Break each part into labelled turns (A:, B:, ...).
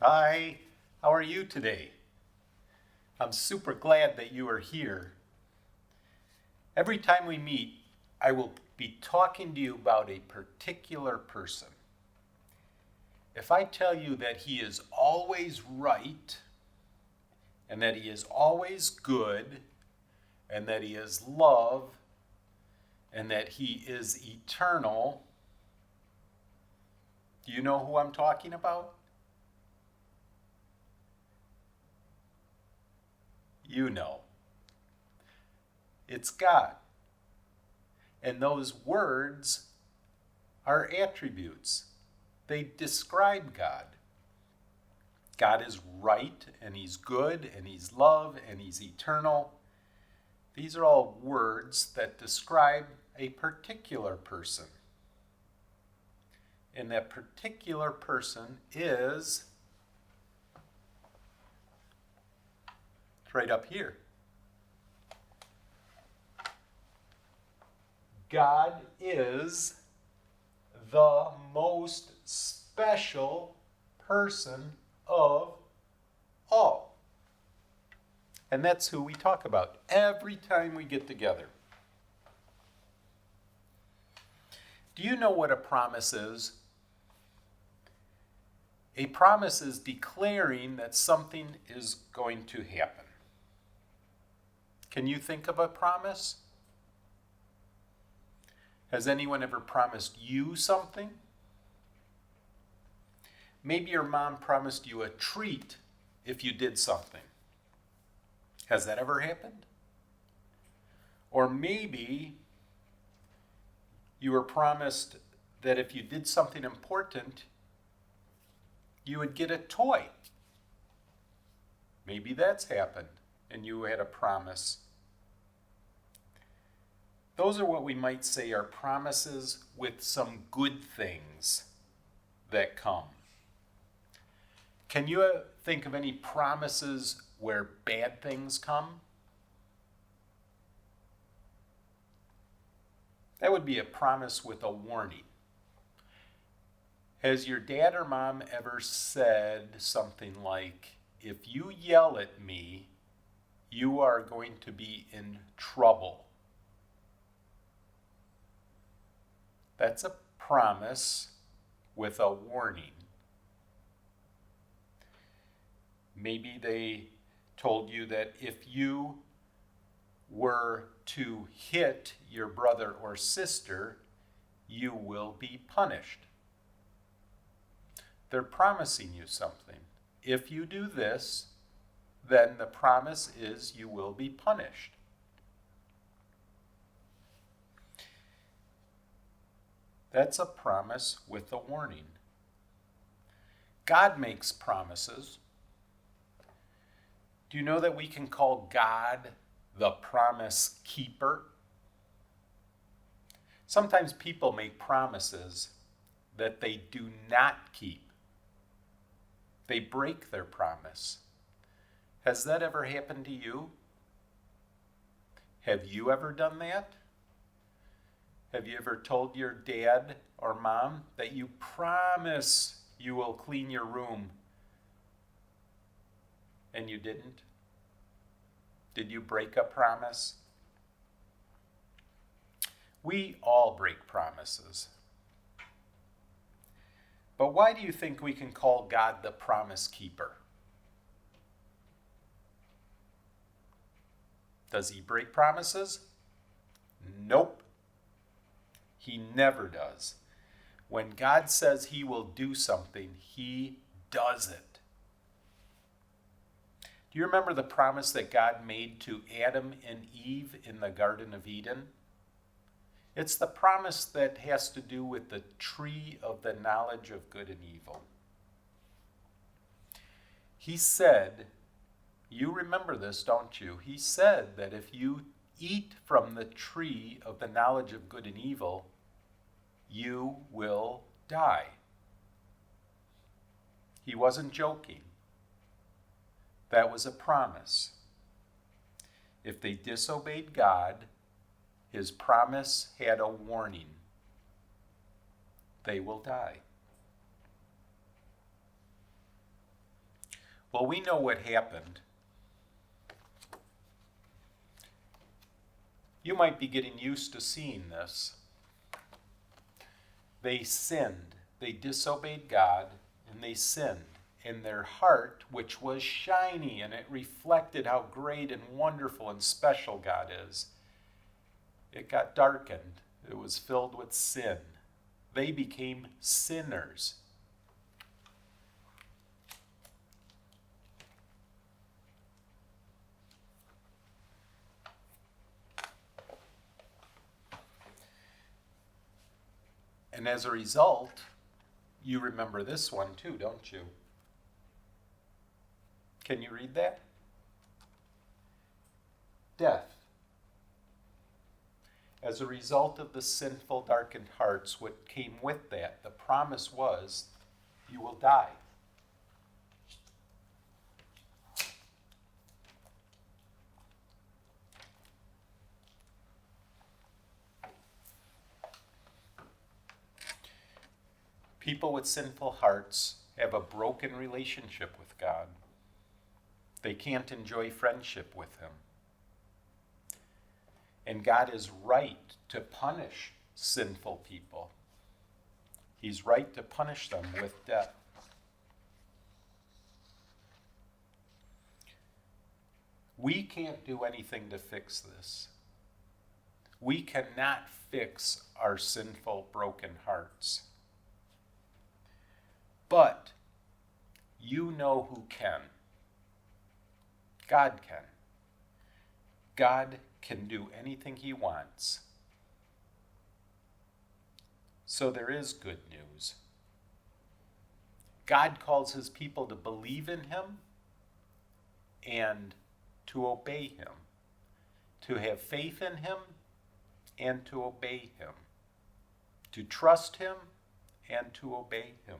A: Hi, how are you today? I'm super glad that you are here. Every time we meet, I will be talking to you about a particular person. If I tell you that he is always right, and that he is always good, and that he is love, and that he is eternal, do you know who I'm talking about? You know. It's God. And those words are attributes. They describe God. God is right, and he's good, and he's love, and he's eternal. These are all words that describe a particular person. And that particular person is, it's right up here. God is the most special person of all. And that's who we talk about every time we get together. Do you know what a promise is? A promise is declaring that something is going to happen. Can you think of a promise? Has anyone ever promised you something? Maybe your mom promised you a treat if you did something. Has that ever happened? Or maybe you were promised that if you did something important, you would get a toy. Maybe that's happened and you had a promise. Those are what we might say are promises with some good things that come. Can you think of any promises where bad things come? That would be a promise with a warning. Has your dad or mom ever said something like, if you yell at me, you are going to be in trouble? That's a promise with a warning. Maybe they told you that if you were to hit your brother or sister, you will be punished. They're promising you something. If you do this, then the promise is you will be punished. That's a promise with a warning. God makes promises. Do you know that we can call God the promise keeper? Sometimes people make promises that they do not keep. They break their promise. Has that ever happened to you? Have you ever done that? Have you ever told your dad or mom that you promise you will clean your room and you didn't? Did you break a promise? We all break promises. But why do you think we can call God the promise keeper? Does he break promises? Nope. He never does. When God says he will do something, he does it. Do you remember the promise that God made to Adam and Eve in the Garden of Eden? It's the promise that has to do with the tree of the knowledge of good and evil. He said, you remember this, don't you? He said that if you eat from the tree of the knowledge of good and evil, you will die. He wasn't joking. That was a promise. If they disobeyed God, his promise had a warning. They will die. Well, we know what happened. You might be getting used to seeing this. They sinned. They disobeyed God, and they sinned. And their heart, which was shiny, and it reflected how great and wonderful and special God is, it got darkened. It was filled with sin. They became sinners. And as a result, you remember this one too, don't you? Can you read that? Death. As a result of the sinful, darkened hearts, what came with that, the promise was, you will die. People with sinful hearts have a broken relationship with God. They can't enjoy friendship with Him. And God is right to punish sinful people. He's right to punish them with death. We can't do anything to fix this. We cannot fix our sinful, broken hearts. But you know who can. God can. God can do anything He wants. So there is good news. God calls His people to believe in Him and to obey Him, to have faith in Him and to obey Him, to trust Him and to obey Him.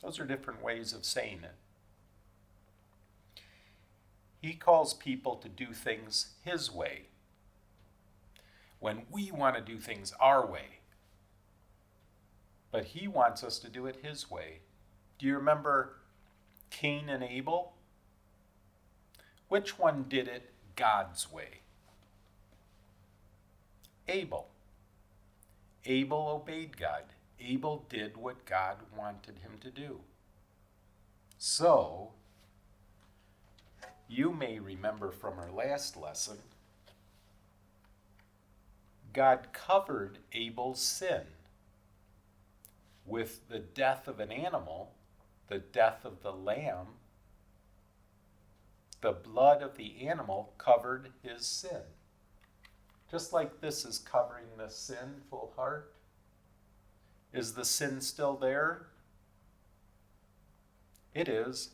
A: Those are different ways of saying it. He calls people to do things His way, when we want to do things our way. But He wants us to do it His way. Do you remember Cain and Abel? Which one did it God's way? Abel. Abel obeyed God. Abel did what God wanted him to do. So, you may remember from our last lesson, God covered Abel's sin with the death of an animal, the death of the lamb. The blood of the animal covered his sin. Just like this is covering the sinful heart. Is the sin still there? It is.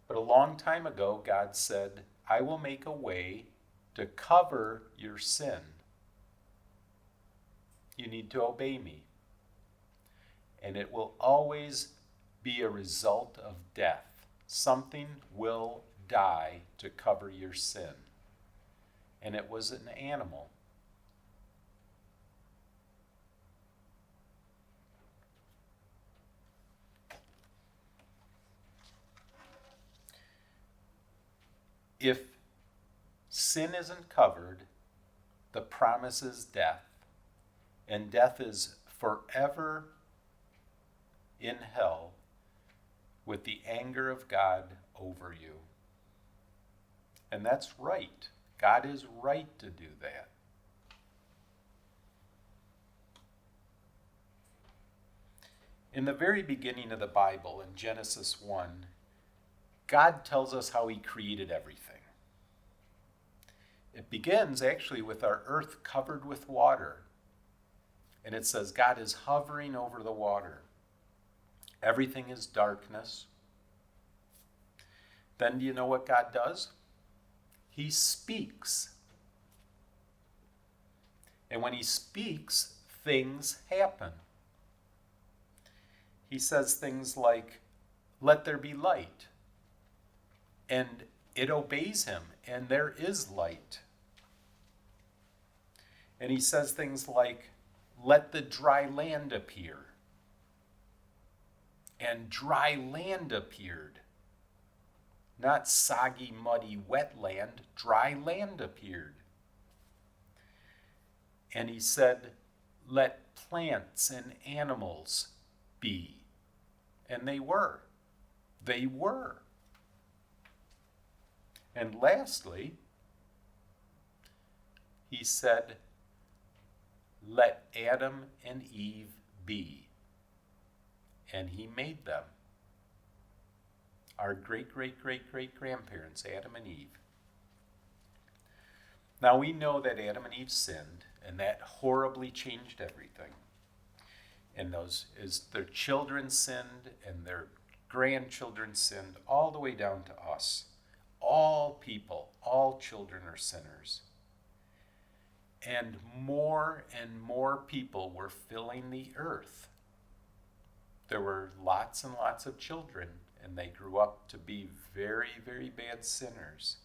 A: But a long time ago, God said, I will make a way to cover your sin. You need to obey me. And it will always be a result of death. Something will die to cover your sin. And it was an animal. If sin isn't covered, the promise is death, and death is forever in hell with the anger of God over you. And that's right. God is right to do that. In the very beginning of the Bible, in Genesis 1, God tells us how He created everything. It begins actually with our earth covered with water. And it says God is hovering over the water. Everything is darkness. Then do you know what God does? He speaks. And when He speaks, things happen. He says things like, let there be light. And it obeys Him, and there is light. And He says things like, let the dry land appear. and dry land appeared. Not soggy, muddy, wet land, dry land appeared. And he said, let plants and animals be. And they were. They were. And lastly, he said, let Adam and Eve be. And he made them. Our great-great-great-great-grandparents, Adam and Eve. Now we know that Adam and Eve sinned, and that horribly changed everything. And their children sinned, and their grandchildren sinned, all the way down to us. All people, all children are sinners. And more people were filling the earth. There were lots and lots of children, and they grew up to be very, very bad sinners.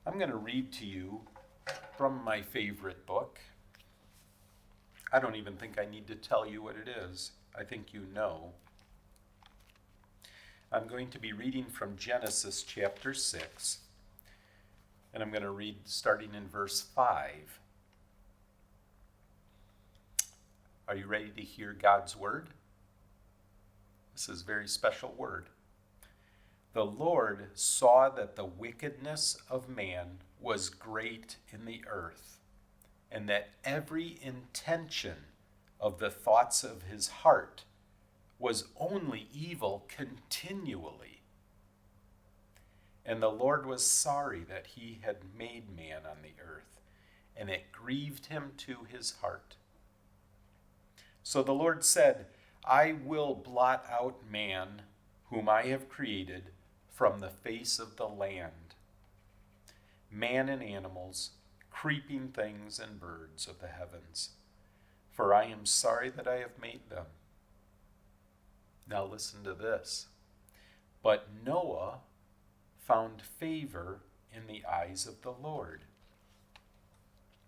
A: I'm going to read to you from my favorite book. I don't even think I need to tell you what it is. I think you know. I'm going to be reading from Genesis chapter 6, and I'm going to read starting in verse 5. Are you ready to hear God's word? This is a very special word. The Lord saw that the wickedness of man was great in the earth, and that every intention of the thoughts of his heart was only evil continually. And the Lord was sorry that he had made man on the earth, and it grieved him to his heart. So the Lord said, I will blot out man, whom I have created, from the face of the land, man and animals, creeping things and birds of the heavens, for I am sorry that I have made them. Now listen to this. But Noah found favor in the eyes of the Lord.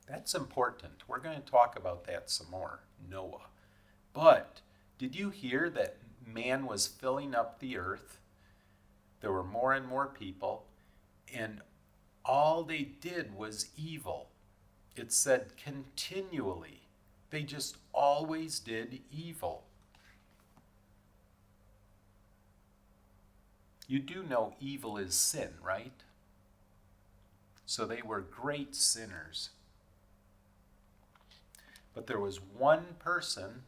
A: That's important. We're going to talk about that some more, Noah. But did you hear that man was filling up the earth? There were more and more people, and all they did was evil. It said continually. They just always did evil. You do know evil is sin, right? So they were great sinners. But there was one person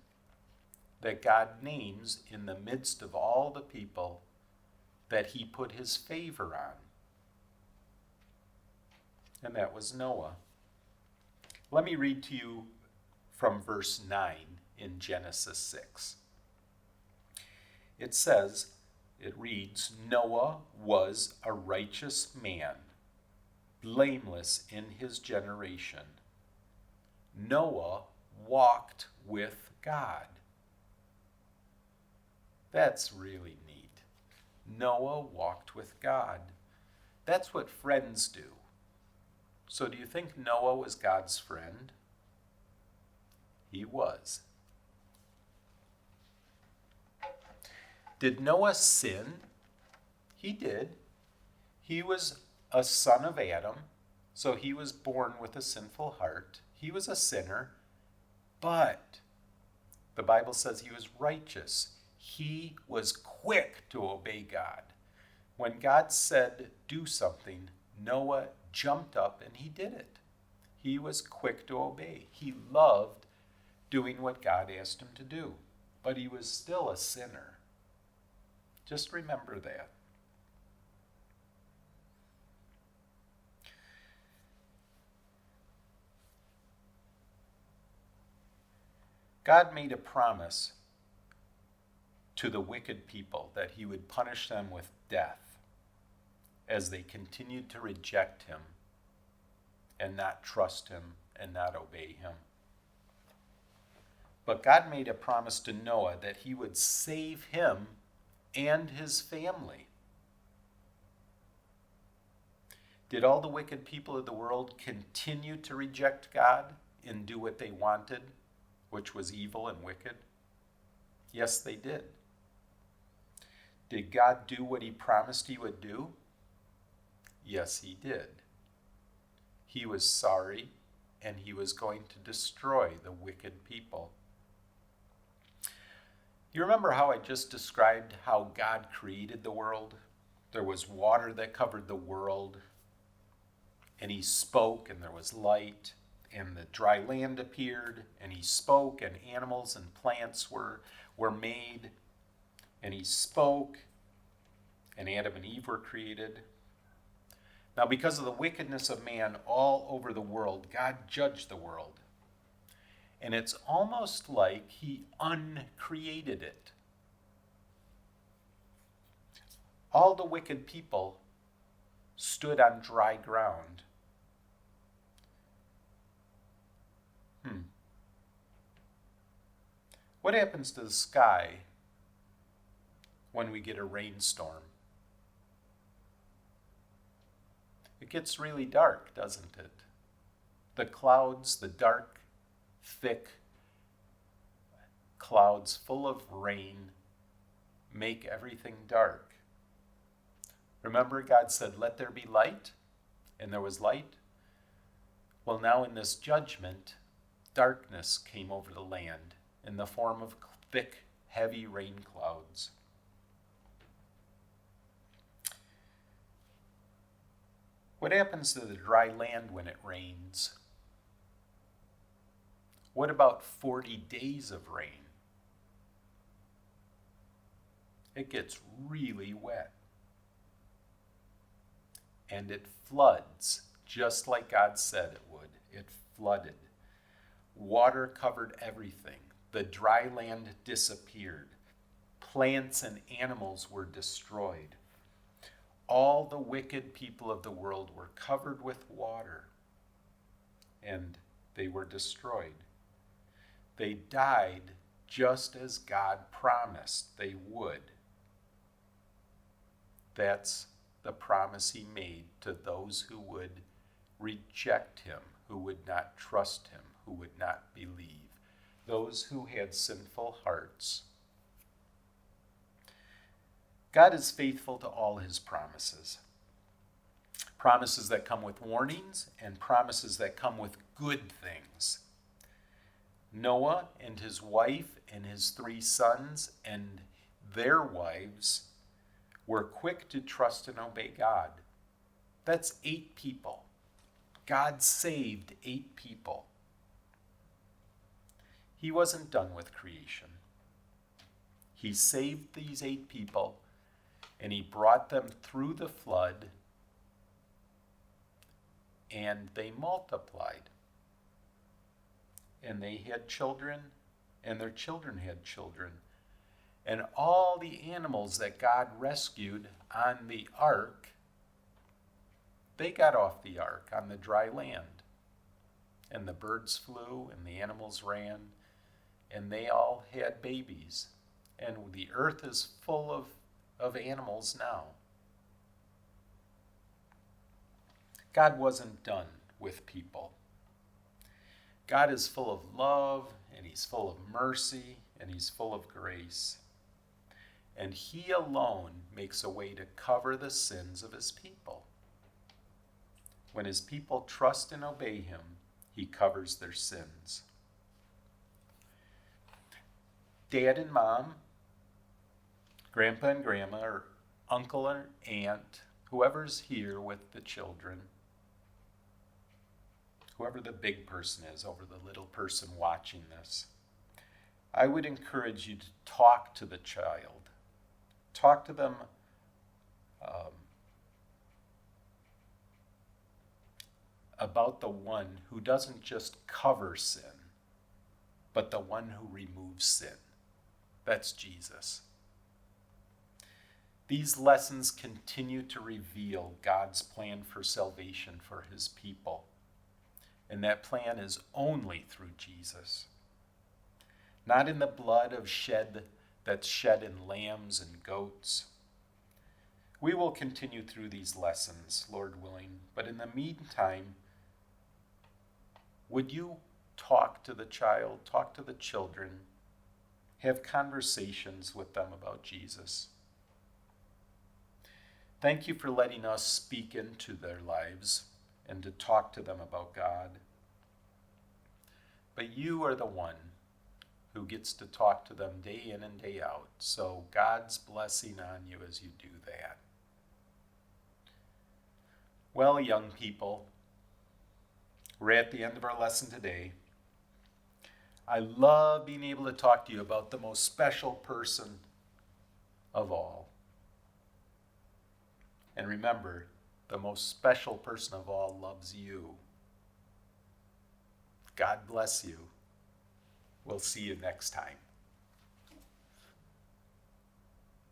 A: that God names in the midst of all the people that he put his favor on. And that was Noah. Let me read to you from verse 9 in Genesis 6. It reads, Noah was a righteous man, blameless in his generation. Noah walked with God. That's really neat. Noah walked with God. That's what friends do. So do you think Noah was God's friend? He was. Did Noah sin? He did. He was a son of Adam, so he was born with a sinful heart. He was a sinner, but the Bible says he was righteous. He was quick to obey God. When God said, do something, Noah jumped up and he did it. He was quick to obey. He loved doing what God asked him to do, but he was still a sinner. Just remember that. God made a promise to the wicked people that he would punish them with death as they continued to reject him and not trust him and not obey him. But God made a promise to Noah that he would save him and his family. Did all the wicked people of the world continue to reject God and do what they wanted, which was evil and wicked? Yes, they did. Did God do what he promised he would do? Yes, he did. He was sorry, and he was going to destroy the wicked people. You remember how I just described how God created the world? There was water that covered the world, and he spoke, and there was light, and the dry land appeared, and he spoke, and animals and plants were made, and he spoke, and Adam and Eve were created. Now, because of the wickedness of man all over the world, God judged the world. And it's almost like he uncreated it. All the wicked people stood on dry ground. What happens to the sky when we get a rainstorm? It gets really dark, doesn't it? The clouds, the dark, thick clouds full of rain make everything dark. Remember, God said, "Let there be light," and there was light. Well, now in this judgment, darkness came over the land in the form of thick, heavy rain clouds. What happens to the dry land when it rains? What about 40 days of rain? It gets really wet. And it floods, just like God said it would. It flooded. Water covered everything. The dry land disappeared. Plants and animals were destroyed. All the wicked people of the world were covered with water, and they were destroyed. They died just as God promised they would. That's the promise he made to those who would reject him, who would not trust him, who would not believe, those who had sinful hearts. God is faithful to all his promises. Promises that come with warnings and promises that come with good things. Noah and his wife and his 3 sons and their wives were quick to trust and obey God. That's 8 people. God saved 8 people. He wasn't done with creation. He saved these 8 people, and he brought them through the flood, and they multiplied. And they had children, and their children had children. And all the animals that God rescued on the ark, they got off the ark on the dry land. And the birds flew, and the animals ran, and they all had babies. And the earth is full of animals now. God wasn't done with people. God is full of love, and he's full of mercy, and he's full of grace. And he alone makes a way to cover the sins of his people. When his people trust and obey him, he covers their sins. Dad and mom, grandpa and grandma, or uncle or aunt, whoever's here with the children, whoever the big person is over the little person watching this, I would encourage you to talk to the child. Talk to them about the one who doesn't just cover sin, but the one who removes sin. That's Jesus. These lessons continue to reveal God's plan for salvation for his people. And that plan is only through Jesus. Not in the blood that's shed in lambs and goats. We will continue through these lessons, Lord willing. But in the meantime, would you talk to the child, talk to the children, have conversations with them about Jesus? Thank you for letting us speak into their lives and to talk to them about God. But you are the one who gets to talk to them day in and day out. So God's blessing on you as you do that. Well, young people, we're at the end of our lesson today. I love being able to talk to you about the most special person of all. And remember, the most special person of all loves you. God bless you. We'll see you next time.